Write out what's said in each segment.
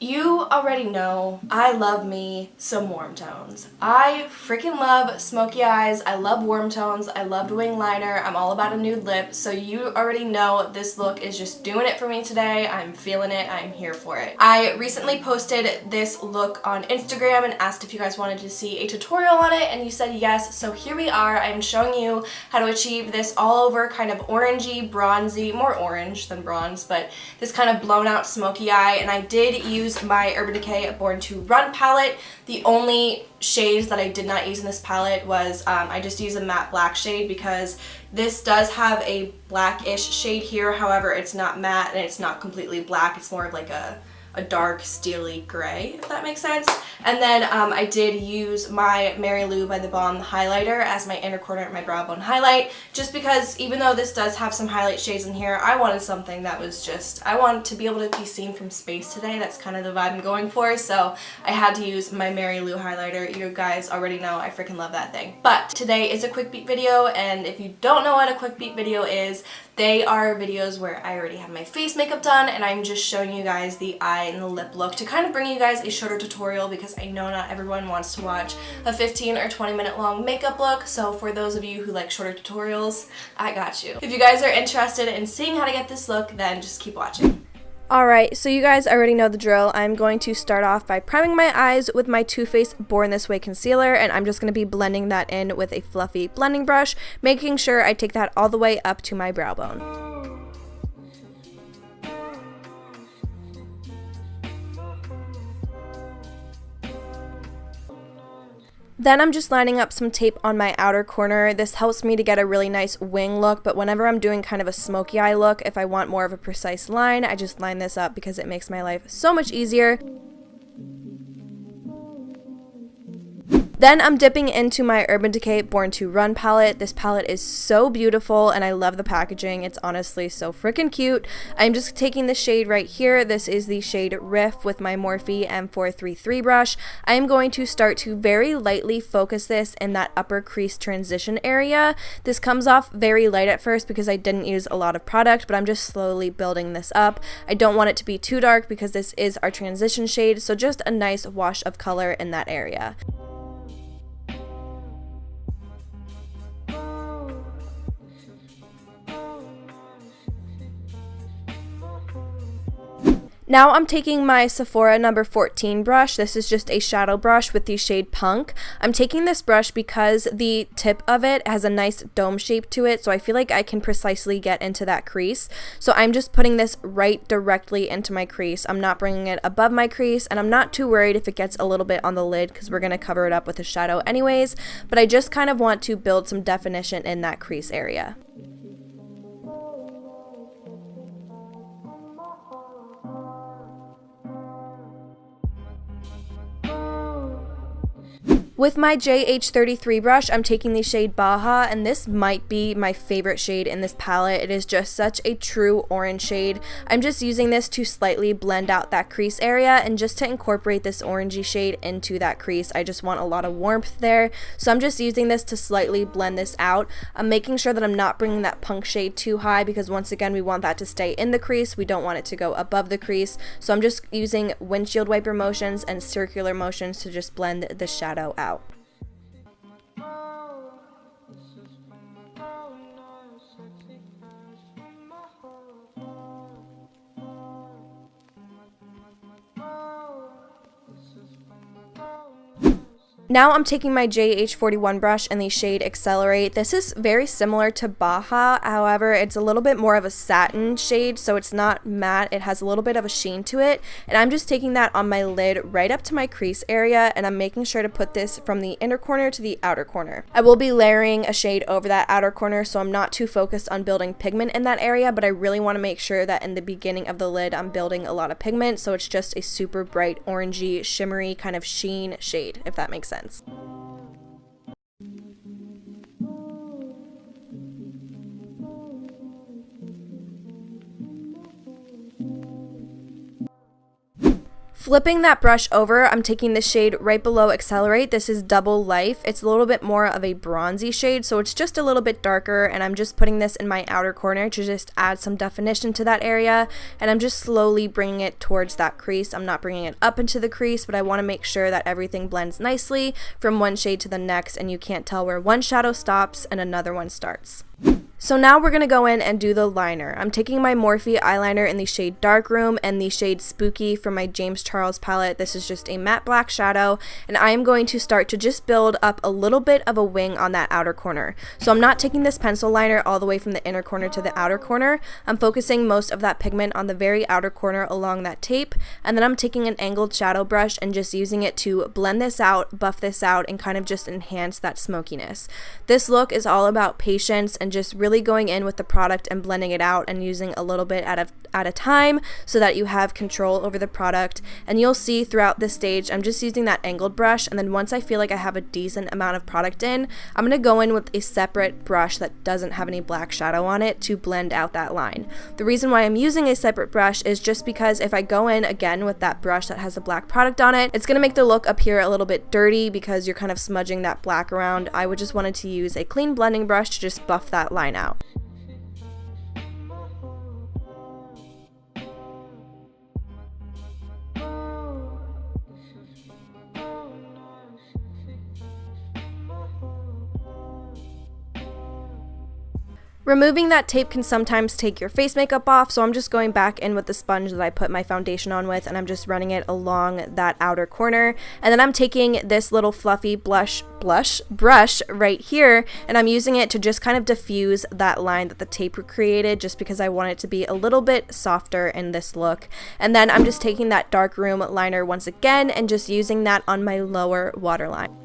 You already know I love me some warm tones. I freaking love smoky eyes. I love warm tones. I love wing liner. I'm all about a nude lip. So you already know this look is just doing it for me today. I'm feeling it. I'm here for it. I recently posted this look on Instagram and asked if you guys wanted to see a tutorial on it, and you said yes. So here we are. I'm showing you how to achieve this all over kind of orangey, bronzy, more orange than bronze, but this kind of blown out smoky eye. And I did use my Urban Decay Born to Run palette. The only shades that I did not use in this palette was I just used a matte black shade because this does have a blackish shade here. However, it's not matte and it's not completely black. It's more of like a dark steely gray, if that makes sense. And then I did use my Lulu by the Balm highlighter as my inner corner at my brow bone highlight, just because even though this does have some highlight shades in here, I wanted something that was just, I wanted to be able to be seen from space today. That's kind of the vibe I'm going for, so I had to use my Lulu highlighter. You guys already know I freaking love that thing. But today is a quick beat video, and if you don't know what a quick beat video is, they are videos where I already have my face makeup done and I'm just showing you guys the eye and the lip look to kind of bring you guys a shorter tutorial, because I know not everyone wants to watch a 15 or 20 minute long makeup look. So for those of you who like shorter tutorials, I got you. If you guys are interested in seeing how to get this look, then just keep watching. Alright, so you guys already know the drill. I'm going to start off by priming my eyes with my Too Faced Born This Way concealer, and I'm just going to be blending that in with a fluffy blending brush, making sure I take that all the way up to my brow bone. Then I'm just lining up some tape on my outer corner. This helps me to get a really nice wing look, but whenever I'm doing kind of a smoky eye look, if I want more of a precise line, I just line this up because it makes my life so much easier. Then I'm dipping into my Urban Decay Born to Run palette. This palette is so beautiful and I love the packaging. It's honestly so freaking cute. I'm just taking the shade right here. This is the shade Riff with my Morphe M433 brush. I am going to start to very lightly focus this in that upper crease transition area. This comes off very light at first because I didn't use a lot of product, but I'm just slowly building this up. I don't want it to be too dark because this is our transition shade, so just a nice wash of color in that area. Now I'm taking my Sephora number 14 brush. This is just a shadow brush with the shade Punk. I'm taking this brush because the tip of it has a nice dome shape to it, so I feel like I can precisely get into that crease. So I'm just putting this right directly into my crease. I'm not bringing it above my crease, and I'm not too worried if it gets a little bit on the lid because we're going to cover it up with a shadow anyways, but I just kind of want to build some definition in that crease area. With my JH33 brush, I'm taking the shade Baja, and this might be my favorite shade in this palette. It is just such a true orange shade. I'm just using this to slightly blend out that crease area and just to incorporate this orangey shade into that crease. I just want a lot of warmth there, so I'm just using this to slightly blend this out. I'm making sure that I'm not bringing that Punk shade too high because once again, we want that to stay in the crease. We don't want it to go above the crease, so I'm just using windshield wiper motions and circular motions to just blend the shadow out. Now I'm taking my JH41 brush and the shade Accelerate. This is very similar to Baja, however, it's a little bit more of a satin shade, so it's not matte. It has a little bit of a sheen to it, and I'm just taking that on my lid right up to my crease area, and I'm making sure to put this from the inner corner to the outer corner. I will be layering a shade over that outer corner, so I'm not too focused on building pigment in that area, but I really want to make sure that in the beginning of the lid I'm building a lot of pigment, so it's just a super bright orangey, shimmery kind of sheen shade, if that makes sense. Flipping that brush over, I'm taking the shade right below Accelerate. This is Double Life. It's a little bit more of a bronzy shade, so it's just a little bit darker, and I'm just putting this in my outer corner to just add some definition to that area, and I'm just slowly bringing it towards that crease. I'm not bringing it up into the crease, but I want to make sure that everything blends nicely from one shade to the next, and you can't tell where one shadow stops and another one starts. So now we're going to go in and do the liner. I'm taking my Morphe eyeliner in the shade Dark Room and the shade Spooky from my James Charles palette. This is just a matte black shadow, and I am going to start to just build up a little bit of a wing on that outer corner. So I'm not taking this pencil liner all the way from the inner corner to the outer corner. I'm focusing most of that pigment on the very outer corner along that tape, and then I'm taking an angled shadow brush and just using it to blend this out, buff this out, and kind of just enhance that smokiness. This look is all about patience and just really going in with the product and blending it out and using a little bit at a time so that you have control over the product. And you'll see throughout this stage I'm just using that angled brush, and then once I feel like I have a decent amount of product in, I'm going to go in with a separate brush that doesn't have any black shadow on it to blend out that line. The reason why I'm using a separate brush is just because if I go in again with that brush that has a black product on it, it's going to make the look appear a little bit dirty because you're kind of smudging that black around. I would just wanted to use a clean blending brush to just buff that line out. Removing that tape can sometimes take your face makeup off, so I'm just going back in with the sponge that I put my foundation on with, and I'm just running it along that outer corner. And then I'm taking this little fluffy brush right here, and I'm using it to just kind of diffuse that line that the tape created, just because I want it to be a little bit softer in this look. And then I'm just taking that Dark Room liner once again and just using that on my lower waterline.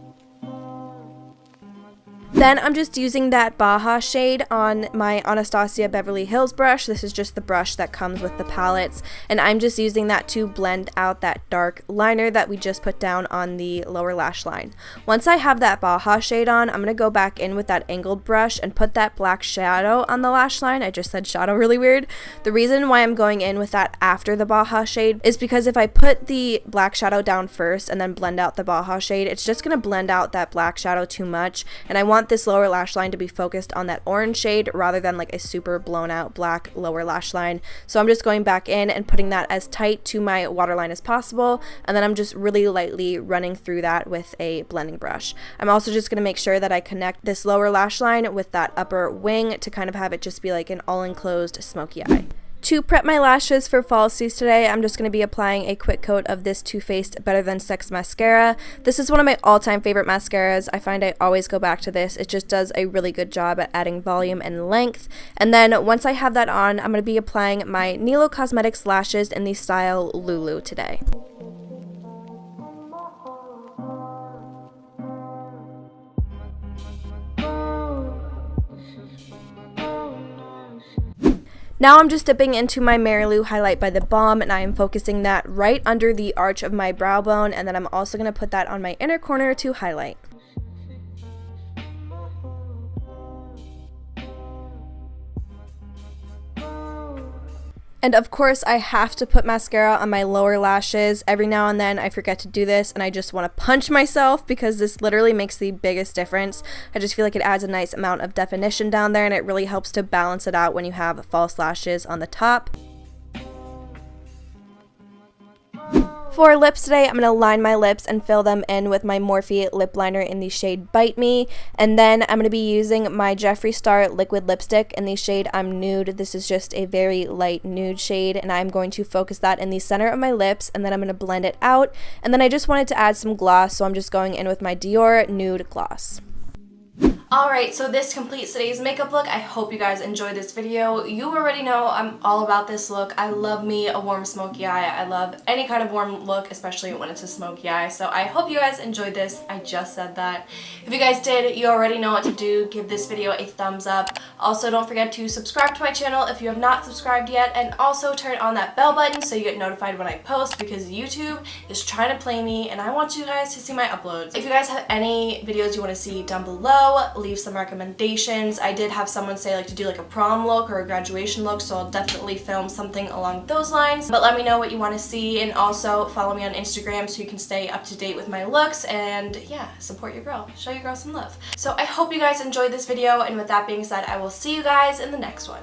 Then I'm just using that Baja shade on my Anastasia Beverly Hills brush. This is just the brush that comes with the palettes, and I'm just using that to blend out that dark liner that we just put down on the lower lash line. Once I have that Baja shade on, I'm going to go back in with that angled brush and put that black shadow on the lash line. I just said shadow really weird. The reason why I'm going in with that after the Baja shade is because if I put the black shadow down first and then blend out the Baja shade, it's just going to blend out that black shadow too much, and I want this lower lash line to be focused on that orange shade rather than like a super blown out black lower lash line. So I'm just going back in and putting that as tight to my waterline as possible, and then I'm just really lightly running through that with a blending brush. I'm also just going to make sure that I connect this lower lash line with that upper wing to kind of have it just be like an all-enclosed smoky eye. To prep my lashes for falsies today, I'm just going to be applying a quick coat of this Too Faced Better Than Sex mascara. This is one of my all-time favorite mascaras. I find I always go back to this. It just does a really good job at adding volume and length. And then once I have that on, I'm going to be applying my Nelo Cosmetics lashes in the style Lulu today. Now I'm just dipping into my Mary Lou highlight by the Balm, and I am focusing that right under the arch of my brow bone, and then I'm also going to put that on my inner corner to highlight. And of course, I have to put mascara on my lower lashes. Every now and then I forget to do this, and I just want to punch myself because this literally makes the biggest difference. I just feel like it adds a nice amount of definition down there, and it really helps to balance it out when you have false lashes on the top. For lips today, I'm going to line my lips and fill them in with my Morphe lip liner in the shade Bite Me. And then I'm going to be using my Jeffree Star liquid lipstick in the shade I'm Nude. This is just a very light nude shade, and I'm going to focus that in the center of my lips, and then I'm going to blend it out. And then I just wanted to add some gloss, so I'm just going in with my Dior Nude Gloss. Alright, so this completes today's makeup look. I hope you guys enjoyed this video. You already know I'm all about this look. I love me a warm smoky eye. I love any kind of warm look, especially when it's a smoky eye. So I hope you guys enjoyed this. I just said that. If you guys did, you already know what to do. Give this video a thumbs up. Also, don't forget to subscribe to my channel if you have not subscribed yet, and also turn on that bell button so you get notified when I post, because YouTube is trying to play me and I want you guys to see my uploads. If you guys have any videos you want to see down below, below, leave some recommendations. I did have someone say like to do like a prom look or a graduation look, so I'll definitely film something along those lines. But let me know what you want to see, and also follow me on Instagram so you can stay up to date with my looks, and yeah, support your girl. Show your girl some love. So I hope you guys enjoyed this video, and with that being said, I will see you guys in the next one.